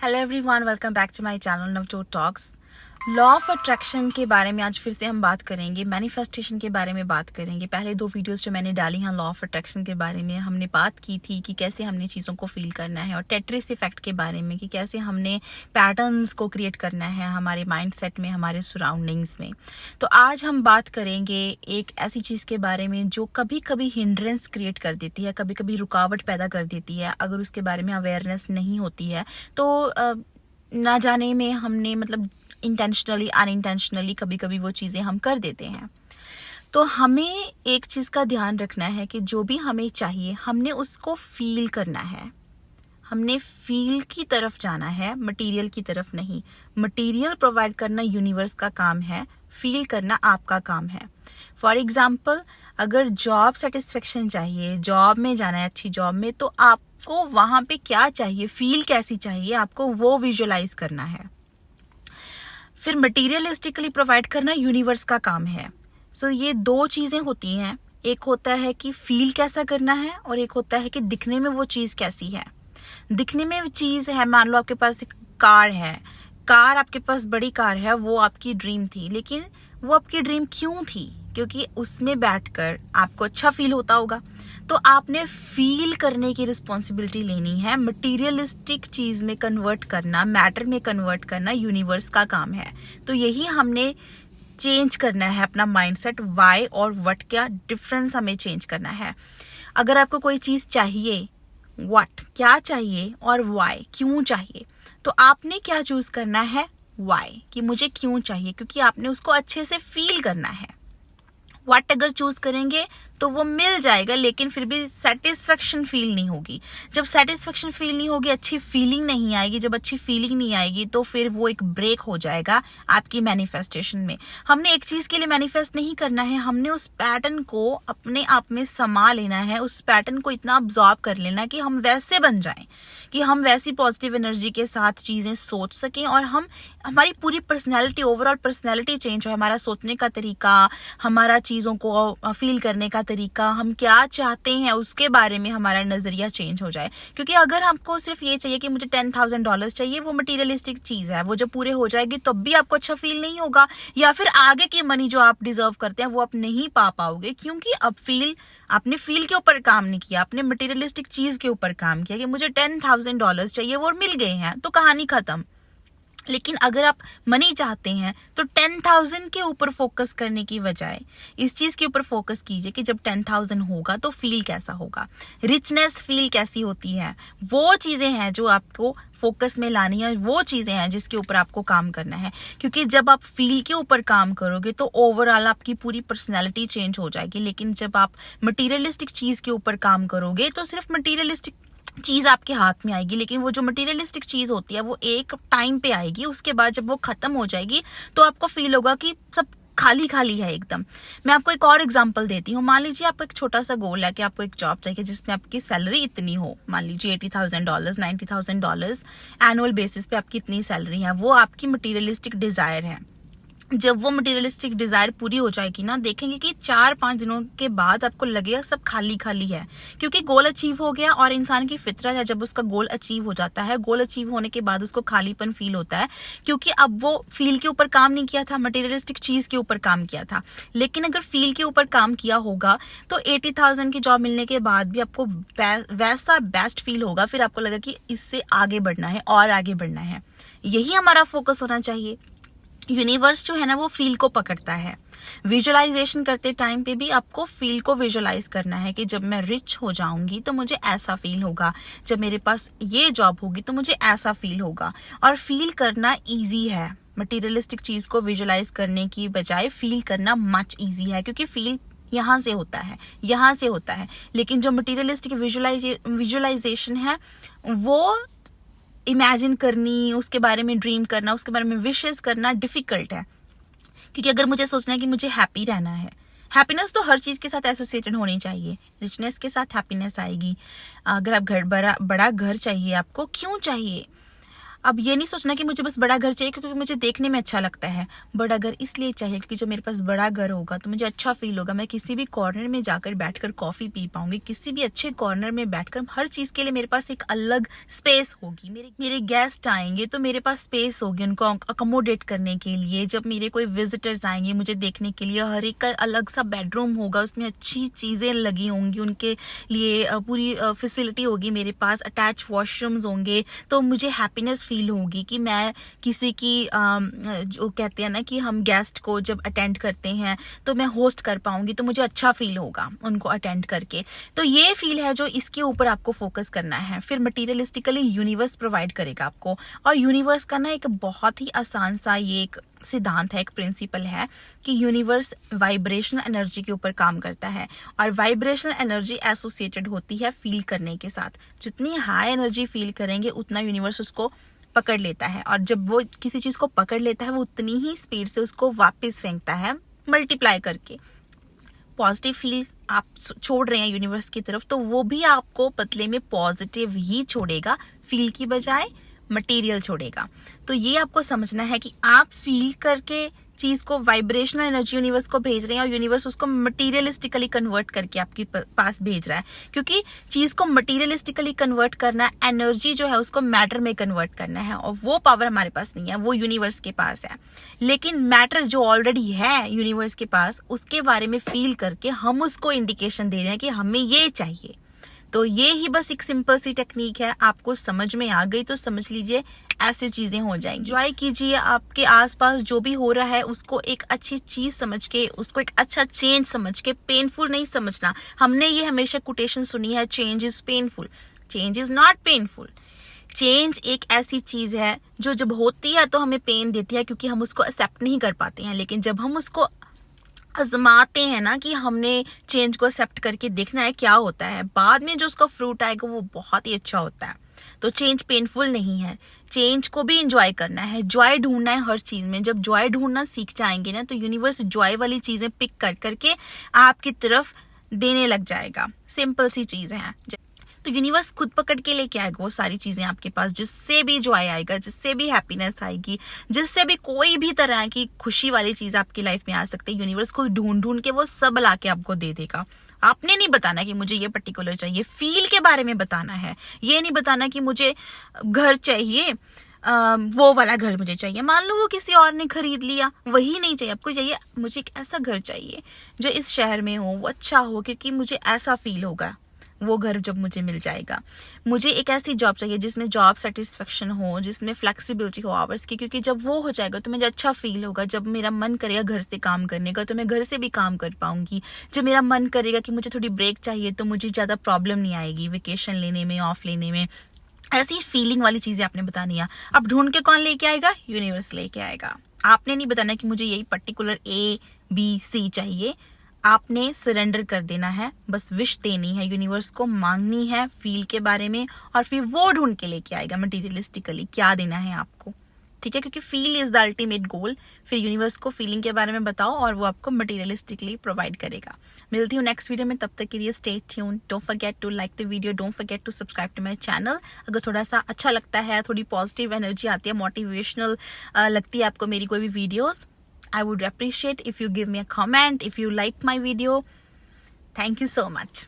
Hello everyone, welcome back to my channel Navjot talks. Law of attraction के बारे में आज फिर से हम बात करेंगे, मैनिफेस्टेशन के बारे में बात करेंगे। पहले 2 वीडियोस जो मैंने डाली हैं लॉ ऑफ अट्रैक्शन के बारे में, हमने बात की थी कि कैसे हमने चीज़ों को फील करना है, और टेट्रिस इफेक्ट के बारे में कि कैसे हमने पैटर्न्स को क्रिएट करना है हमारे माइंडसेट में, हमारे सराउंडिंग्स में। तो आज हम बात करेंगे एक ऐसी चीज़ के बारे में जो कभी कभी हिंड्रेंस क्रिएट कर देती है, कभी कभी रुकावट पैदा कर देती है। अगर उसके बारे में अवेयरनेस नहीं होती है तो ना जाने में हमने इंटेंशनली अनइंटेंशनली कभी कभी वो चीज़ें हम कर देते हैं। तो हमें एक चीज़ का ध्यान रखना है कि जो भी हमें चाहिए हमने उसको फील करना है। हमने फील की तरफ जाना है, मटेरियल की तरफ नहीं। मटेरियल प्रोवाइड करना यूनिवर्स का काम है, फील करना आपका काम है। फॉर एग्जाम्पल, अगर जॉब सेटिस्फेक्शन चाहिए, जॉब में जाना है अच्छी जॉब में, तो आपको वहाँ पे क्या चाहिए, फील कैसी चाहिए, आपको वो विजुअलाइज करना है। फिर मटीरियलिस्टिकली प्रोवाइड करना यूनिवर्स का काम है। सो ये 2 चीज़ें होती हैं। एक होता है कि फील कैसा करना है, और एक होता है कि दिखने में वो चीज़ कैसी है। दिखने में वो चीज़ है, मान लो आपके पास एक कार है, कार आपके पास बड़ी कार है, वो आपकी ड्रीम थी। लेकिन वो आपकी ड्रीम क्यों थी? क्योंकि उसमें बैठकर आपको अच्छा फील होता होगा। तो आपने फील करने की रिस्पॉन्सिबिलिटी लेनी है। मटीरियलिस्टिक चीज़ में कन्वर्ट करना, मैटर में कन्वर्ट करना यूनिवर्स का काम है। तो यही हमने चेंज करना है अपना माइंडसेट। वाई और व्हाट का डिफरेंस हमें चेंज करना है। अगर आपको कोई चीज़ चाहिए, व्हाट क्या चाहिए, और वाई क्यों चाहिए, तो आपने क्या चूज करना है? वाई, कि मुझे क्यों चाहिए, क्योंकि आपने उसको अच्छे से फील करना है। व्हाट अगर चूज करेंगे तो वो मिल जाएगा, लेकिन फिर भी सेटिस्फेक्शन फील नहीं होगी। जब सेटिस्फेक्शन फील नहीं होगी, अच्छी फीलिंग नहीं आएगी। जब अच्छी फीलिंग नहीं आएगी तो फिर वो एक ब्रेक हो जाएगा आपकी मैनिफेस्टेशन में। हमने एक चीज़ के लिए मैनिफेस्ट नहीं करना है, हमने उस पैटर्न को अपने आप में समा लेना है। उस पैटर्न को इतना अब्जॉर्ब कर लेना कि हम वैसे बन जाएं, कि हम वैसी पॉजिटिव एनर्जी के साथ चीज़ें सोच सकें, और हमारी पूरी पर्सनैलिटी, ओवरऑल पर्सनैलिटी चेंज हो। हमारा सोचने का तरीका, हमारा चीज़ों को फील करने का तरीका, हम क्या चाहते हैं उसके बारे में हमारा नज़रिया चेंज हो जाए। क्योंकि अगर आपको सिर्फ ये चाहिए कि मुझे $10,000 चाहिए, वो मटीरियलिस्टिक चीज़ है। वो जब पूरे हो जाएगी तब भी आपको अच्छा फील नहीं होगा, या फिर आगे की मनी जो आप डिजर्व करते हैं वो आप नहीं पा पाओगे, क्योंकि अब आपने फील के ऊपर काम नहीं किया, आपने मटेरियलिस्टिक चीज़ के ऊपर काम किया कि मुझे $10,000 चाहिए, वो मिल गए हैं तो कहानी खत्म। लेकिन अगर आप मनी चाहते हैं तो 10,000 के ऊपर फोकस करने की बजाय इस चीज़ के ऊपर फोकस कीजिए कि जब 10,000 होगा तो फील कैसा होगा, रिचनेस फील कैसी होती है। वो चीज़ें हैं जो आपको फोकस में लानी है, वो चीज़ें हैं जिसके ऊपर आपको काम करना है। क्योंकि जब आप फील के ऊपर काम करोगे तो ओवरऑल आपकी पूरी पर्सनैलिटी चेंज हो जाएगी। लेकिन जब आप मटीरियलिस्टिक चीज़ के ऊपर काम करोगे तो सिर्फ मटीरियलिस्टिक चीज़ आपके हाथ में आएगी, लेकिन वो जो मटेरियलिस्टिक चीज़ होती है वो एक टाइम पे आएगी। उसके बाद जब वो खत्म हो जाएगी तो आपको फील होगा कि सब खाली खाली है एकदम। मैं आपको एक और एग्जांपल देती हूँ। मान लीजिए आपको एक छोटा सा गोल है कि आपको एक जॉब चाहिए जिसमें आपकी सैलरी इतनी हो, मान लीजिए $80,000 $90,000 एनुअल बेसिस पे आपकी इतनी सैलरी है। वो आपकी मटीरियलिस्टिक डिज़ायर है। जब वो मटेरियलिस्टिक डिज़ायर पूरी हो जाएगी ना, देखेंगे कि 4-5 दिनों के बाद आपको लगेगा सब खाली खाली है, क्योंकि गोल अचीव हो गया। और इंसान की फितरत है, जब उसका गोल अचीव हो जाता है, गोल अचीव होने के बाद उसको खालीपन फील होता है, क्योंकि अब वो फील के ऊपर काम नहीं किया था, मटेरियलिस्टिक चीज़ के ऊपर काम किया था। लेकिन अगर फील के ऊपर काम किया होगा तो 80,000 की जॉब मिलने के बाद भी आपको वैसा बेस्ट फील होगा। फिर आपको लगेगा कि इससे आगे बढ़ना है और आगे बढ़ना है। यही हमारा फोकस होना चाहिए। यूनिवर्स जो है ना वो फील को पकड़ता है। विजुअलाइजेशन करते टाइम पे भी आपको फील को विजुअलाइज करना है कि जब मैं रिच हो जाऊंगी तो मुझे ऐसा फील होगा, जब मेरे पास ये जॉब होगी तो मुझे ऐसा फील होगा। और फील करना इजी है, मटेरियलिस्टिक चीज़ को विजुअलाइज करने की बजाय फील करना मच इजी है, क्योंकि फील यहाँ से होता है, यहाँ से होता है। लेकिन जो मटेरियलिस्टिक विजुअलाइजेशन है वो इमेजिन करनी, उसके बारे में ड्रीम करना, उसके बारे में विशेस करना डिफिकल्ट है। क्योंकि अगर मुझे सोचना है कि मुझे हैप्पी रहना है, हैप्पीनेस तो हर चीज़ के साथ एसोसिएटेड होनी चाहिए। रिचनेस के साथ हैप्पीनेस आएगी। अगर आप बड़ा घर चाहिए, आपको क्यों चाहिए? अब ये नहीं सोचना कि मुझे बस बड़ा घर चाहिए क्योंकि मुझे देखने में अच्छा लगता है। बड़ा घर इसलिए चाहिए क्योंकि जब मेरे पास बड़ा घर होगा तो मुझे अच्छा फील होगा, मैं किसी भी कॉर्नर में जाकर बैठकर कॉफ़ी पी पाऊंगी, किसी भी अच्छे कॉर्नर में बैठकर हर चीज़ के लिए मेरे पास एक अलग स्पेस होगी। मेरे गेस्ट आएंगे तो मेरे पास स्पेस होगी उनको अकोमोडेट करने के लिए। जब मेरे कोई विजिटर्स आएंगे मुझे देखने के लिए, हर एक का अलग सा बेडरूम होगा, उसमें अच्छी चीज़ें लगी होंगी उनके लिए, पूरी फैसिलिटी होगी मेरे पास, अटैच वॉशरूम्स होंगे। तो मुझे हैप्पीनेस फील होगी कि मैं किसी की जो कहते हैं ना कि हम गेस्ट को जब अटेंड करते हैं तो मैं होस्ट कर पाऊंगी, तो मुझे अच्छा फील होगा उनको अटेंड करके। तो ये फील है जो इसके ऊपर आपको फोकस करना है। फिर मटीरियलिस्टिकली यूनिवर्स प्रोवाइड करेगा आपको, और यूनिवर्स का ना एक बहुत ही आसान सा ये एक सिद्धांत है, एक प्रिंसिपल है कि यूनिवर्स वाइब्रेशनल एनर्जी के ऊपर काम करता है, और वाइब्रेशनल एनर्जी एसोसिएटेड होती है फील करने के साथ। जितनी हाई एनर्जी फील करेंगे उतना यूनिवर्स उसको पकड़ लेता है, और जब वो किसी चीज़ को पकड़ लेता है वो उतनी ही स्पीड से उसको वापस फेंकता है मल्टीप्लाई करके। पॉजिटिव फील आप छोड़ रहे हैं यूनिवर्स की तरफ तो वो भी आपको बदले में पॉजिटिव ही छोड़ेगा, फील की बजाय मटेरियल छोड़ेगा। तो ये आपको समझना है कि आप फील करके चीज को वाइब्रेशनल एनर्जी यूनिवर्स को भेज रहे हैं और यूनिवर्स उसको मटीरियलिस्टिकली कन्वर्ट करके आपके पास भेज रहा है, क्योंकि चीज को मटीरियलिस्टिकली कन्वर्ट करना, एनर्जी जो है उसको मैटर में कन्वर्ट करना है, और वो पावर हमारे पास नहीं है, वो यूनिवर्स के पास है। लेकिन मैटर जो ऑलरेडी है यूनिवर्स के पास, उसके बारे में फील करके हम उसको इंडिकेशन दे रहे हैं कि हमें ये चाहिए। तो ये ही बस एक सिंपल सी टेक्निक है, आपको समझ में आ गई तो समझ लीजिए ऐसी चीजें हो जाएंगी। एंजॉय कीजिए आपके आसपास जो भी हो रहा है, उसको एक अच्छी चीज समझ के, उसको एक अच्छा चेंज समझ के, पेनफुल नहीं समझना। हमने ये हमेशा कोटेशन सुनी है, change is painful, change is not painful. Change एक ऐसी चीज है जो जब होती है तो हमें पेन देती है क्योंकि हम उसको एक्सेप्ट नहीं कर पाते हैं, लेकिन जब हम उसको आजमाते हैं ना कि हमने चेंज को एक्सेप्ट करके देखना है क्या होता है, बाद में जो उसका फ्रूट आएगा वो बहुत ही अच्छा होता है। तो चेंज पेनफुल नहीं है, चेंज को भी इंजॉय करना है, जॉय ढूंढना है हर चीज में। जब जॉय ढूंढना सीख जाएंगे ना तो यूनिवर्स जॉय वाली चीजें पिक कर करके आपकी तरफ देने लग जाएगा। सिंपल सी चीज है, तो यूनिवर्स खुद पकड़ के लेके आएगा वो सारी चीजें आपके पास, जिससे भी जॉय आएगा, जिससे भी हैप्पीनेस आएगी, जिससे भी कोई भी तरह की खुशी वाली चीज आपकी लाइफ में आ सकती है, यूनिवर्स को ढूंढ ढूंढ के वो सब ला के आपको दे देगा। आपने नहीं बताना कि मुझे ये पर्टिकुलर चाहिए, फील के बारे में बताना है। ये नहीं बताना कि मुझे घर चाहिए, वो वाला घर मुझे चाहिए, मान लो वो किसी और ने खरीद लिया, वही नहीं चाहिए आपको। चाहिए मुझे एक ऐसा घर चाहिए जो इस शहर में हो, वो अच्छा हो, क्योंकि मुझे ऐसा फील होगा वो घर जब मुझे मिल जाएगा। मुझे एक ऐसी जॉब चाहिए जिसमें जॉब सेटिस्फेक्शन हो, जिसमें फ्लेक्सिबिलिटी हो आवर्स की, क्योंकि जब वो हो जाएगा तो मुझे अच्छा फील होगा। जब मेरा मन करेगा घर से काम करने का तो मैं घर से भी काम कर पाऊंगी। जब मेरा मन करेगा कि मुझे थोड़ी ब्रेक चाहिए तो मुझे ज़्यादा प्रॉब्लम नहीं आएगी वेकेशन लेने में, ऑफ लेने में। ऐसी फीलिंग वाली चीज़ें आपने बतानी है। अब ढूंढ के कौन लेके आएगा? यूनिवर्स लेके आएगा। आपने नहीं बताना कि मुझे यही पर्टिकुलर ABC चाहिए, आपने सरेंडर कर देना है, बस विश देनी है यूनिवर्स को, मांगनी है फील के बारे में, और फिर वो ढूंढ के लेके आएगा मटीरियलिस्टिकली क्या देना है आपको। ठीक है, क्योंकि feel is the ultimate goal. फिर यूनिवर्स को फीलिंग के बारे में बताओ और वो आपको मटीरियलिस्टिकली प्रोवाइड करेगा। मिलती हूँ नेक्स्ट वीडियो में, तब तक के लिए stay tuned. Don't forget to like the video, don't forget to subscribe to my channel. अगर थोड़ा सा अच्छा लगता है, थोड़ी पॉजिटिव एनर्जी आती है, मोटिवेशनल लगती है आपको मेरी कोई भी videos, I would appreciate if you give me a comment, if you like my video. Thank you so much.